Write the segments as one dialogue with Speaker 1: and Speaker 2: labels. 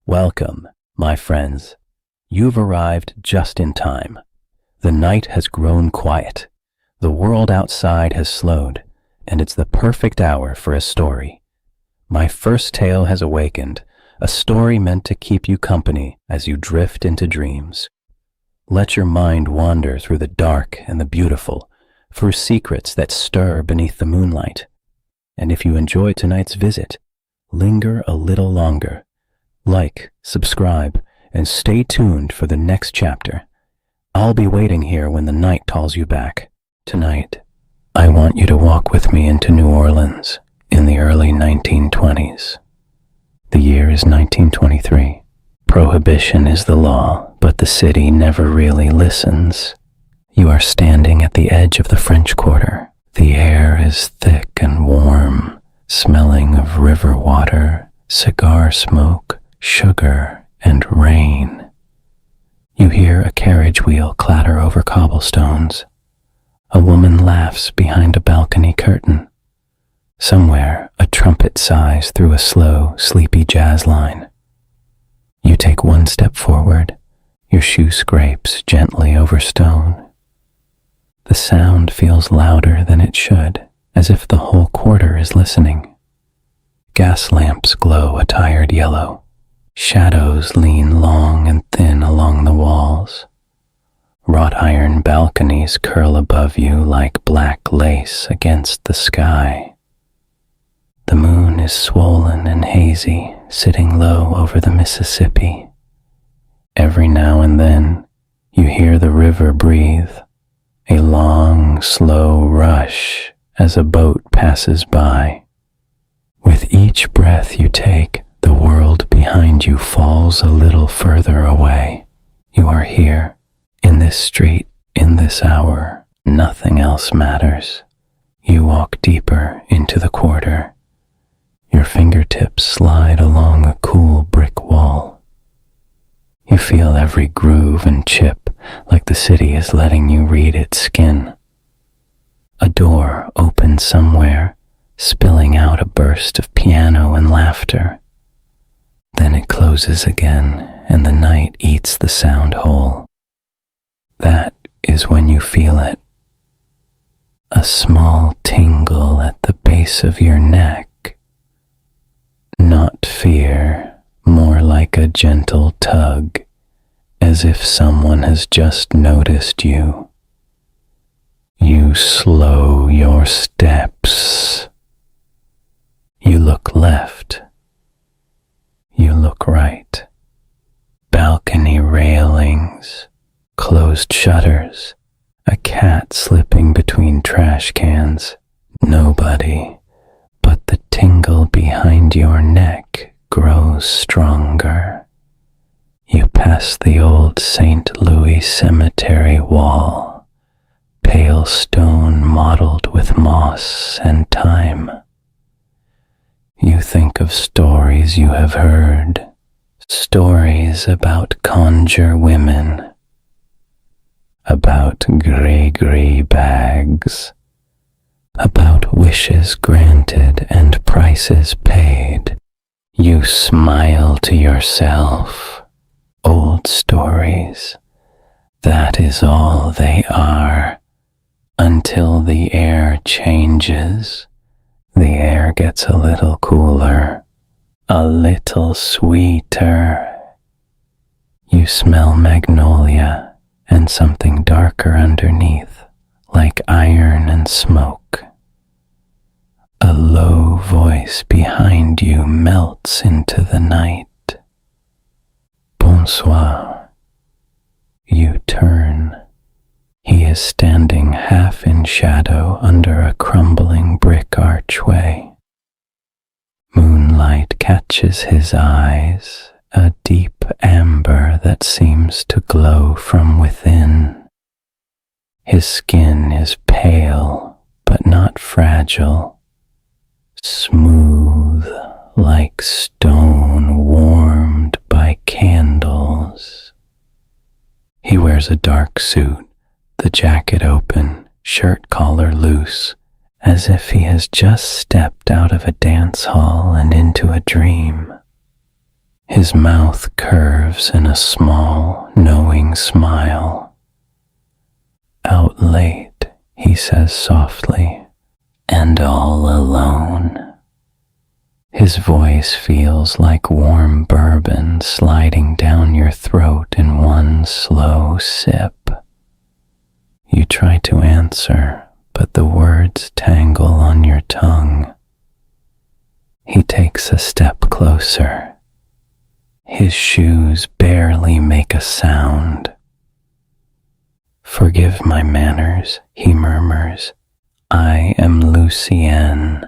Speaker 1: Welcome, my friends. You've arrived just in time. The night has grown quiet. The world outside has slowed, and it's the perfect hour for a story. My first tale has awakened, a story meant to keep you company as you drift into dreams. Let your mind wander through the dark and the beautiful, through secrets that stir beneath the moonlight. And if you enjoy tonight's visit, linger a little longer. Like, subscribe, and stay tuned for the next chapter. I'll be waiting here when the night calls you back. Tonight, I want you to walk with me into New Orleans in the early 1920s. The year is 1923. Prohibition is the law, but the city never really listens. You are standing at the edge of the French Quarter. The air is thick and warm, smelling of river water, cigar smoke, sugar, and rain. You hear a carriage wheel clatter over cobblestones. A woman laughs behind a balcony curtain. Somewhere, a trumpet sighs through a slow, sleepy jazz line. You take one step forward. Your shoe scrapes gently over stone. The sound feels louder than it should, as if the whole quarter is listening. Gas lamps glow a tired yellow. Shadows lean long and thin along the walls. Wrought iron balconies curl above you like black lace against the sky. The moon is swollen and hazy, sitting low over the Mississippi. Every now and then, you hear the river breathe, a long, slow rush as a boat passes by. With each breath you take, the world behind you falls a little further away. You are here, in this street, in this hour. Nothing else matters. You walk deeper into the quarter. Your fingertips slide along a cool brick wall. You feel every groove and chip, like the city is letting you read its skin. A door opens somewhere, spilling out a burst of piano and laughter. Then it closes again, and the night eats the sound whole. That is when you feel it. A small tingle at the base of your neck. Not fear, more like a gentle tug, as if someone has just noticed you. You slow your steps. You look left. You look right. Balcony railings, closed shutters, a cat slipping between trash cans. Nobody, but the tingle behind your neck grows stronger. You pass the old St. Louis cemetery wall, pale stone mottled with moss and time. You think of stories you have heard, stories about conjure women, about grey bags, about wishes granted and prices paid. You smile to yourself. Old stories, that is all they are, until the air changes. The air gets a little cooler, a little sweeter. You smell magnolia and something darker underneath, like iron and smoke. A low voice behind you melts into the night. Bonsoir. You turn. He is standing half in shadow under a crumbling brick archway. Moonlight catches his eyes, a deep amber that seems to glow from within. His skin is pale, but not fragile, smooth like stone warmed by candles. He wears a dark suit, the jacket open, shirt collar loose, as if he has just stepped out of a dance hall and into a dream. His mouth curves in a small, knowing smile. Out late, he says softly, and all alone. His voice feels like warm bourbon sliding down your throat in one slow sip. You try to answer, but the words tangle on your tongue. He takes a step closer. His shoes barely make a sound. Forgive my manners, he murmurs. I am Lucien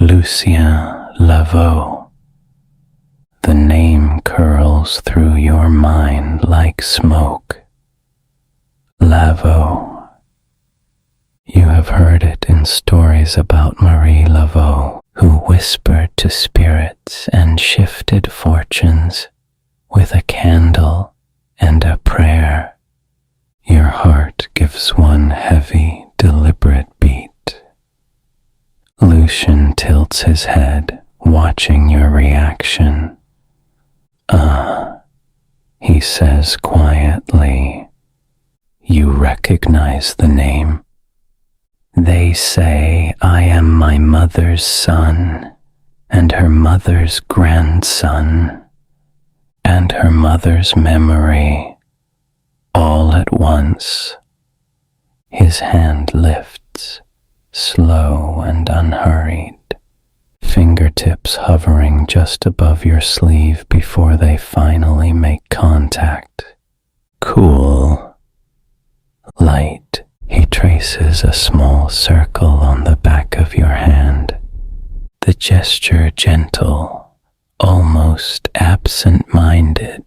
Speaker 1: Lavaux. The name curls through your mind like smoke. Lavaux. You have heard it in stories about Marie Laveau, who whispered to spirits and shifted fortunes with a candle and a prayer. Your heart gives one heavy, deliberate beat. Lucien tilts his head, watching your reaction. He says quietly. You recognize the name. They say I am my mother's son, and her mother's grandson, and her mother's memory, all at once. His hand lifts, slow and unhurried, fingertips hovering just above your sleeve before they finally make contact. Cool. Light. He traces a small circle on the back of your hand, the gesture gentle, almost absent-minded,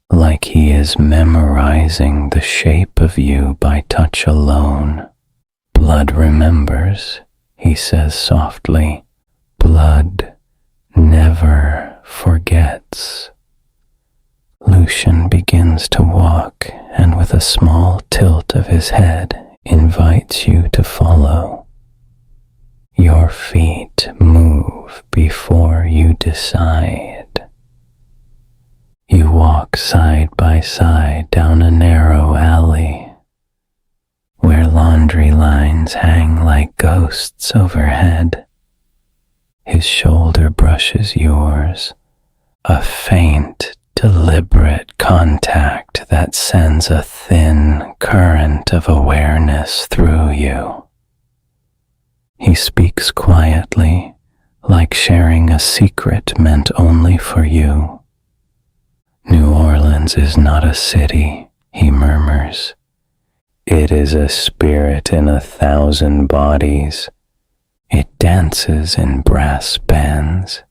Speaker 1: like he is memorizing the shape of you by touch alone. Blood remembers, he says softly. Blood never forgets. Lucien begins to walk, and with a small tilt of his head, invites you to follow. Your feet move before you decide. You walk side by side down a narrow alley, where laundry lines hang like ghosts overhead. His shoulder brushes yours, a faint, deliberate contact that sends a thin current of awareness through you. He speaks quietly, like sharing a secret meant only for you. New Orleans is not a city, he murmurs. It is a spirit in 1,000 bodies. It dances in brass bands.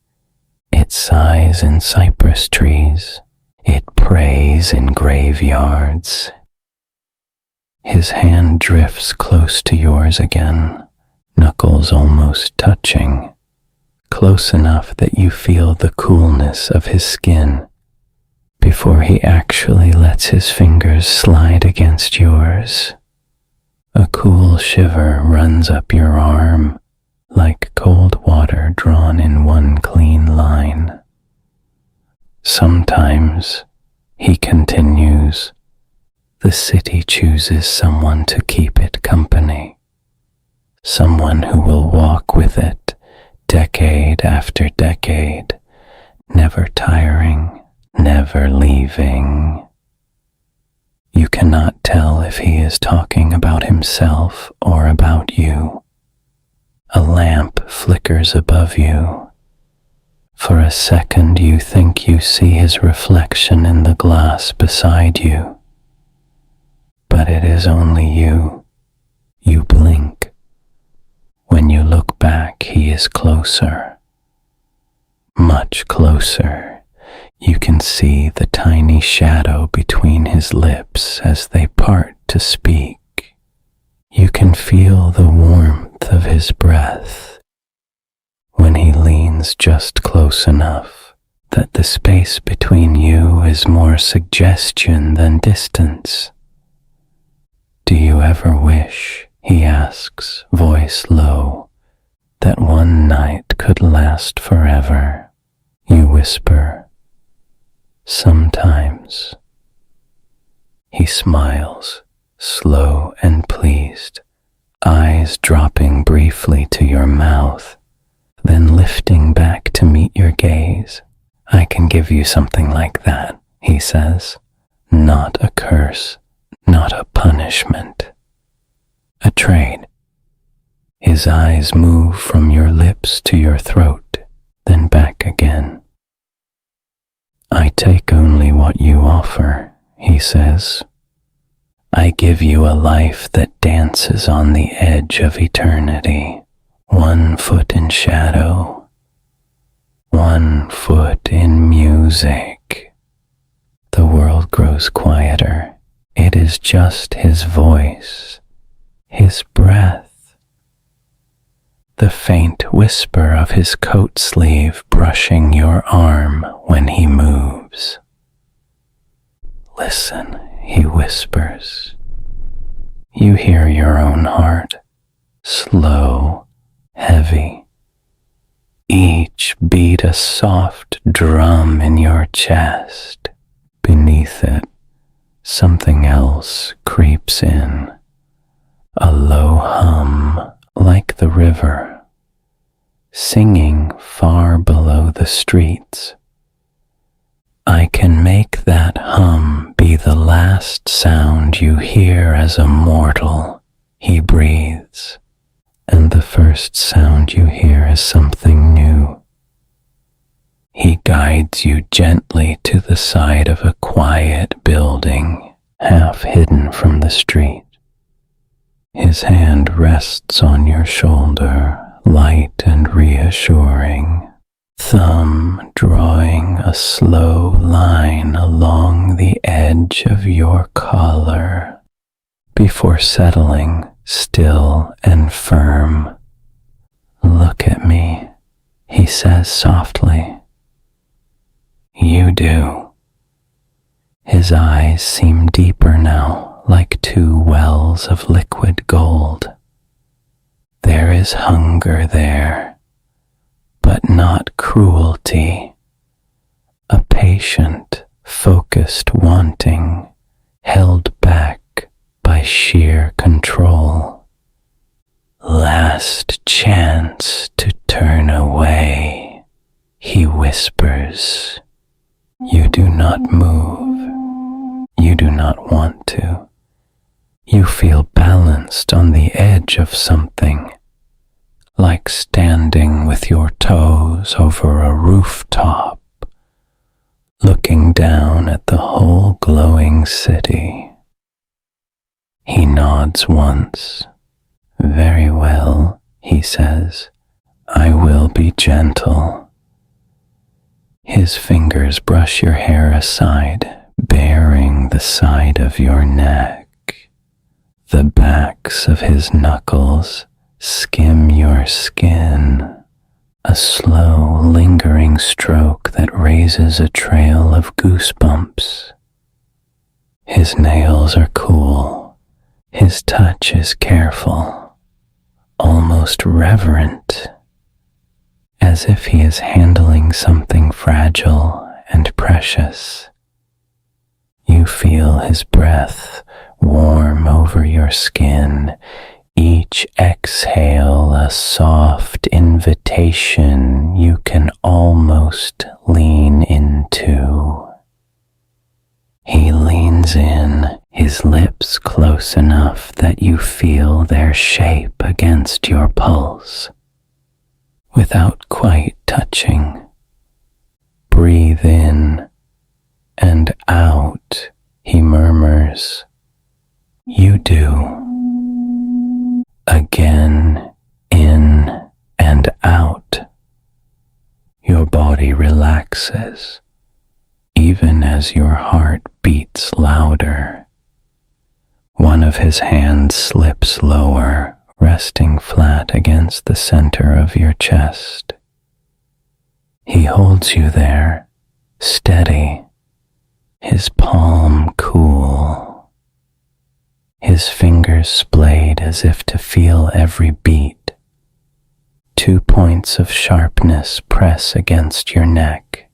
Speaker 1: It sighs in cypress trees. It prays in graveyards. His hand drifts close to yours again, knuckles almost touching, close enough that you feel the coolness of his skin before he actually lets his fingers slide against yours. A cool shiver runs up your arm, like cold water drawn in one clean line. Sometimes, he continues, the city chooses someone to keep it company, someone who will walk with it decade after decade, never tiring, never leaving. You cannot tell if he is talking about himself or about you. A lamp flickers above you. For a second you think you see his reflection in the glass beside you. But it is only you. You blink. When you look back, he is closer. Much closer. You can see the tiny shadow between his lips as they part to speak. You can feel the warmth of his breath when he leans just close enough that the space between you is more suggestion than distance. Do you ever wish, he asks, voice low, that one night could last forever? You whisper, "Sometimes." He smiles, slow and pleased, eyes dropping briefly to your mouth, then lifting back to meet your gaze. "I can give you something like that," he says. "Not a curse, not a punishment. A trade." His eyes move from your lips to your throat, then back again. "I take only what you offer," he says. "I give you a life that dances on the edge of eternity, 1 foot in shadow, 1 foot in music." The world grows quieter. It is just his voice, his breath, the faint whisper of his coat sleeve brushing your arm when he moves. "Listen," he whispers. You hear your own heart, slow, heavy. Each beat a soft drum in your chest. Beneath it, something else creeps in, a low hum like the river, singing far below the streets. I can make that hum be the last sound you hear as a mortal, he breathes, and the first sound you hear is something new. He guides you gently to the side of a quiet building, half hidden from the street. His hand rests on your shoulder, light and reassuring, thumb drawing a slow line along the edge of your collar before settling still and firm. "Look at me," he says softly. You do. His eyes seem deeper now, like two wells of liquid gold. There is hunger there, but not cruelty. A patient, focused wanting, held back by sheer control. "Last chance to turn away," he whispers. You do not move. You do not want to. You feel balanced on the edge of something, like standing with your toes over a rooftop, looking down at the whole glowing city. He nods once. "Very well," he says. "I will be gentle." His fingers brush your hair aside, baring the side of your neck. The backs of his knuckles skim your skin, a slow, lingering stroke that raises a trail of goosebumps. His nails are cool. His touch is careful, almost reverent, as if he is handling something fragile and precious. You feel his breath warm over your skin, each exhale a soft invitation you can almost lean into. He leans in, his lips close enough that you feel their shape against your pulse. Without quite touching, breathe in and out, he murmurs. You do. Again, in and out. Your body relaxes, even as your heart beats louder. One of his hands slips lower, resting flat against the center of your chest. He holds you there, steady, his palm cool, his fingers splayed as if to feel every beat. 2 points of sharpness press against your neck,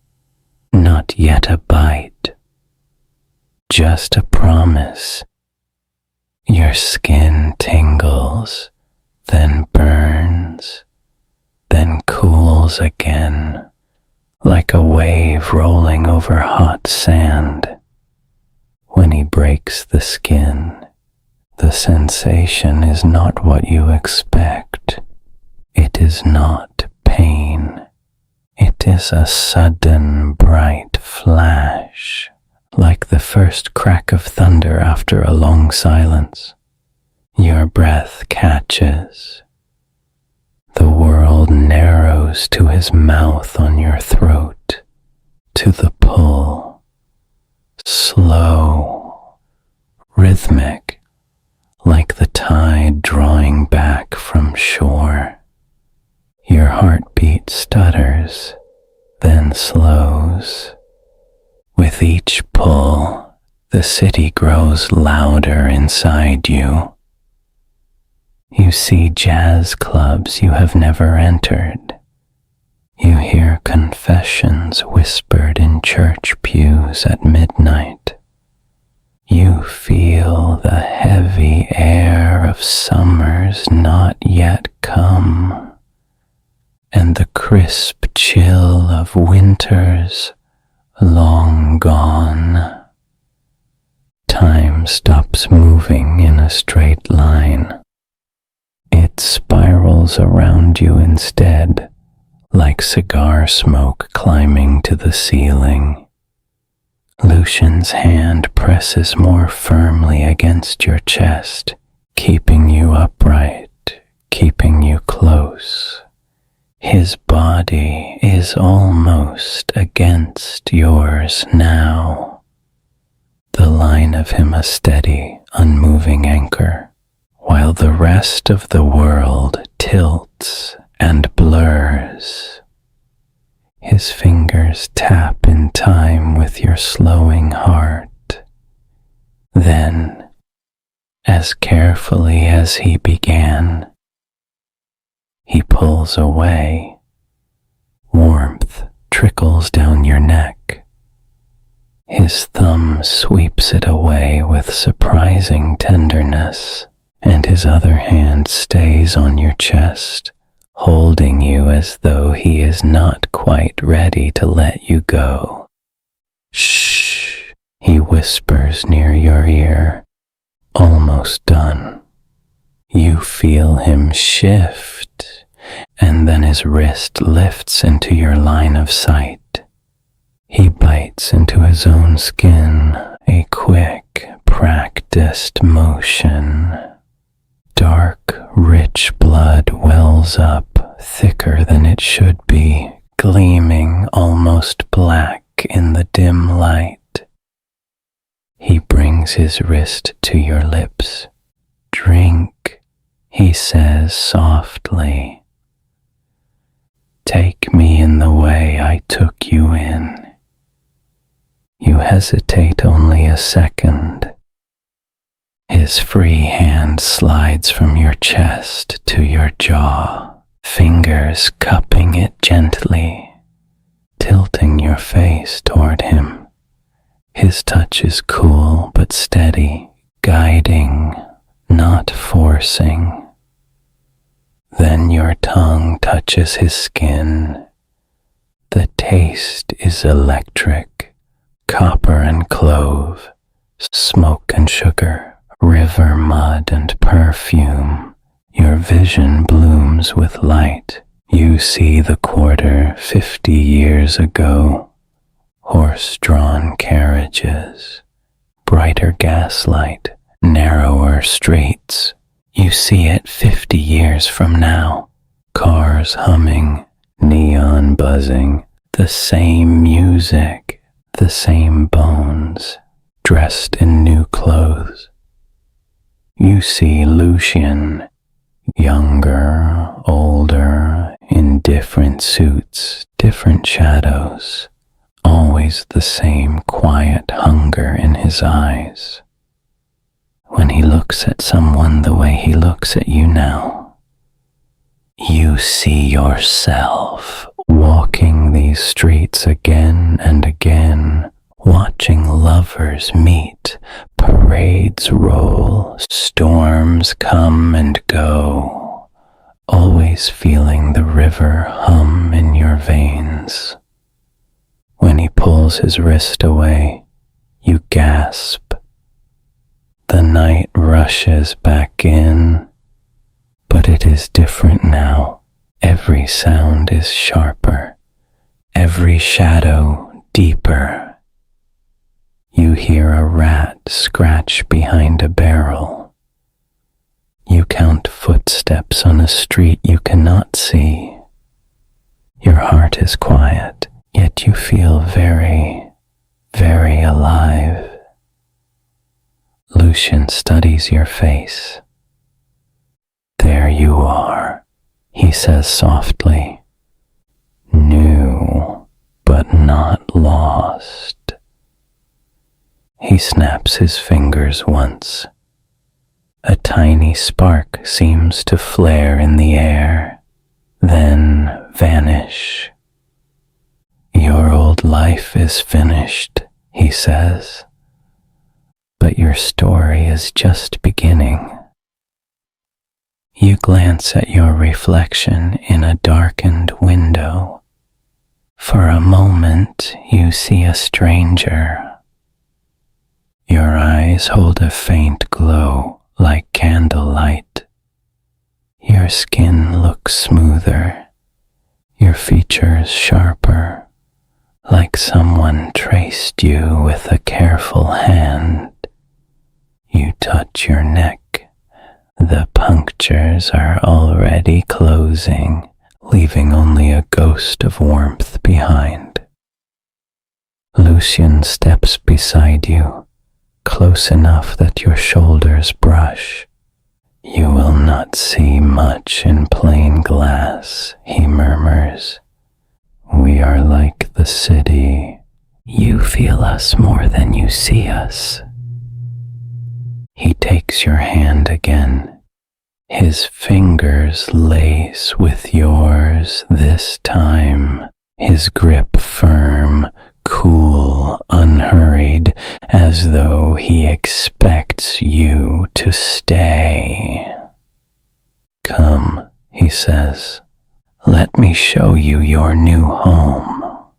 Speaker 1: Not yet a bite, just a promise. Your skin tingles, then burns, then cools again, like a wave rolling over hot sand. When he breaks the skin, the sensation is not what you expect. It is not pain. It is a sudden bright flash, like the first crack of thunder after a long silence. Your breath catches. The world narrows to his mouth on your throat, to the pull. Slow, rhythmic, like the tide drawing back from shore. Your heartbeat stutters, then slows. With each pull, the city grows louder inside you. You see jazz clubs you have never entered. You hear confessions whispered in church pews at midnight. You feel the heavy air of summers not yet come, and the crisp chill of winters long gone. Time stops moving in a straight line. It spirals around you instead, like cigar smoke climbing to the ceiling. Lucian's hand presses more firmly against your chest, keeping you upright, keeping you close. His body is almost against yours now, the line of him a steady, unmoving anchor, while the rest of the world tilts and blurs. His fingers tap in time with your slowing heart. Then, as carefully as he began, he pulls away. Warmth trickles down your neck. His thumb sweeps it away with surprising tenderness, and his other hand stays on your chest, holding you as though he is not quite ready to let you go. Shh, he whispers near your ear, almost done. You feel him shift, and then his wrist lifts into your line of sight. He bites into his own skin, a quick, practiced motion. Dark, rich blood wells up, thicker than it should be, gleaming almost black in the dim light. He brings his wrist to your lips. Drink, he says softly. Take me in the way I took you in. You hesitate only a second. His free hand slides from your chest to your jaw, fingers cupping it gently, tilting your face toward him. His touch is cool but steady, guiding, not forcing. Then your tongue touches his skin. The taste is electric, copper and clove, smoke and sugar, river mud and perfume. Your vision blooms with light. You see the quarter 50 years ago. Horse-drawn carriages, brighter gaslight, narrower streets. You see it 50 years from now. Cars humming, neon buzzing, the same music, the same bones, dressed in new clothes. You see Lucian, younger, older, in different suits, different shadows, always the same quiet hunger in his eyes. When he looks at someone the way he looks at you now, you see yourself walking these streets again and again, watching lovers meet, parades roll, storms come and go, always feeling the river hum in your veins. When he pulls his wrist away, you gasp. The night rushes back in, but it is different now. Every sound is sharper, every shadow deeper. You hear a rat scratch behind a barrel. You count footsteps on a street you cannot see. Your heart is quiet, yet you feel very, very alive. Lucian studies your face. There you are, he says softly. New, but not lost. He snaps his fingers once. A tiny spark seems to flare in the air, then vanish. Your old life is finished, he says, but your story is just beginning. You glance at your reflection in a darkened window. For a moment, you see a stranger. Your eyes hold a faint glow like candlelight. Your skin looks smoother, your features sharper, like someone traced you with a careful hand. You touch your neck. The punctures are already closing, leaving only a ghost of warmth behind. Lucian steps beside you, close enough that your shoulders brush. You will not see much in plain glass, he murmurs. We are like the city. You feel us more than you see us. He takes your hand again. His fingers lace with yours this time, his grip firm, cool, unhurried, as though he expects you to stay. Come, he says, let me show you your new home.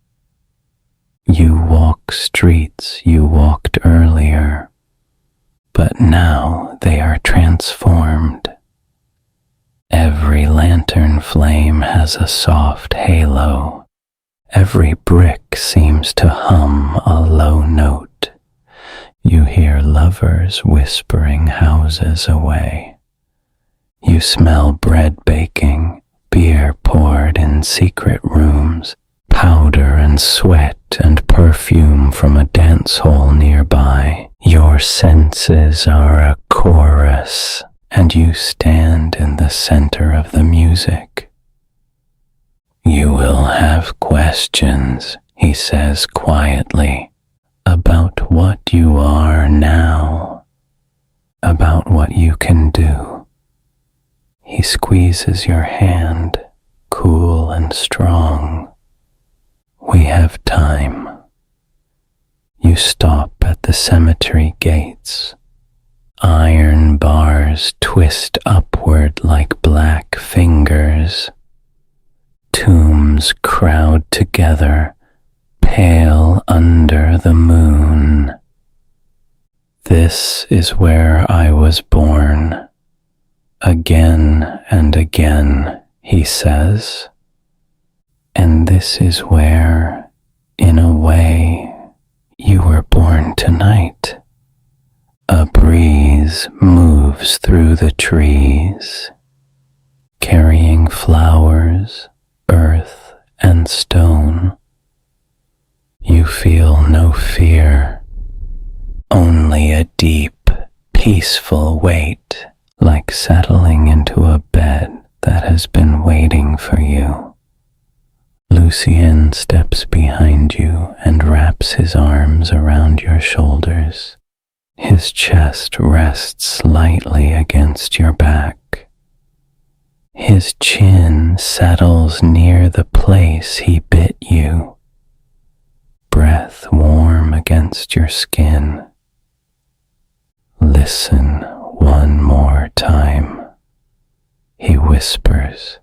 Speaker 1: You walk streets you walked earlier, but now they are transformed. Every lantern flame has a soft halo. Every brick seems to hum a low note. You hear lovers whispering houses away. You smell bread baking, beer poured in secret rooms, powder and sweat and perfume from a dance hall nearby. Your senses are a chorus, and you stand in the center of the music. You will have questions, he says quietly, about what you are now, about what you can do. He squeezes your hand, cool and strong. We have time. You stop at the cemetery gates. Iron bars twist upward like black fingers. Tombs crowd together, pale under the moon. This is where I was born. Again and again, he says. And this is where, in a way, you were born tonight. A breeze moves through the trees, carrying flowers, earth, and stone. You feel no fear, only a deep, peaceful weight, like settling into a bed that has been waiting for you. Lucien steps behind you and wraps his arms around your shoulders. His chest rests lightly against your back. His chin settles near the place he bit you, breath warm against your skin. Listen one more time, he whispers.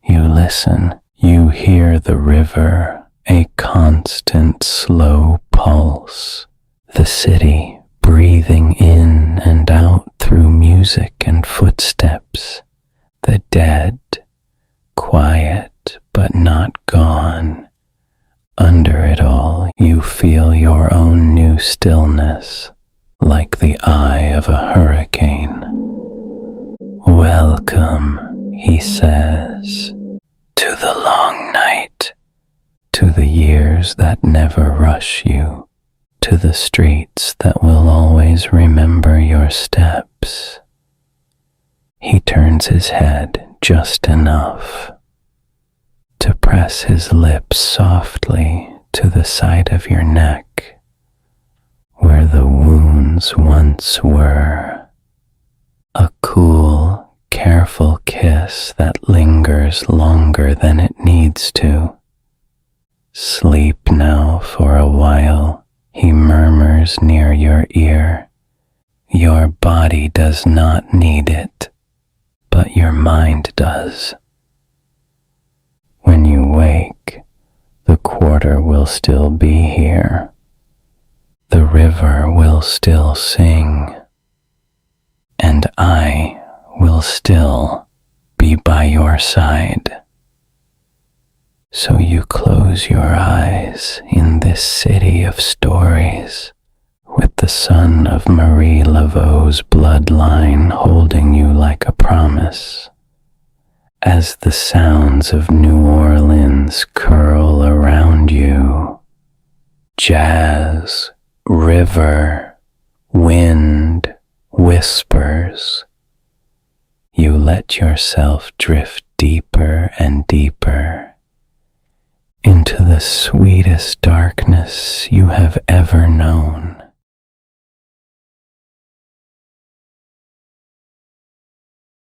Speaker 1: You listen, you hear the river, a constant slow pulse, the city breathing in and out through music and footsteps, the dead, quiet but not gone. Under it all, you feel your own new stillness, like the eye of a hurricane. Welcome, he says, to the long night, to the years that never rush you, to the streets that will always remember your steps. He turns his head just enough to press his lips softly to the side of your neck, where the wounds once were. A cool, careful kiss that lingers longer than it needs to. Sleep now for a while, he murmurs near your ear. Your body does not need it, but your mind does. When you wake, the quarter will still be here. The river will still sing, and I will still be by your side. So you close your eyes in this city of stories, with the son of Marie Laveau's bloodline holding you like a promise, as the sounds of New Orleans curl around you. Jazz, river, wind, whispers. You let yourself drift deeper and deeper into the sweetest darkness you have ever known.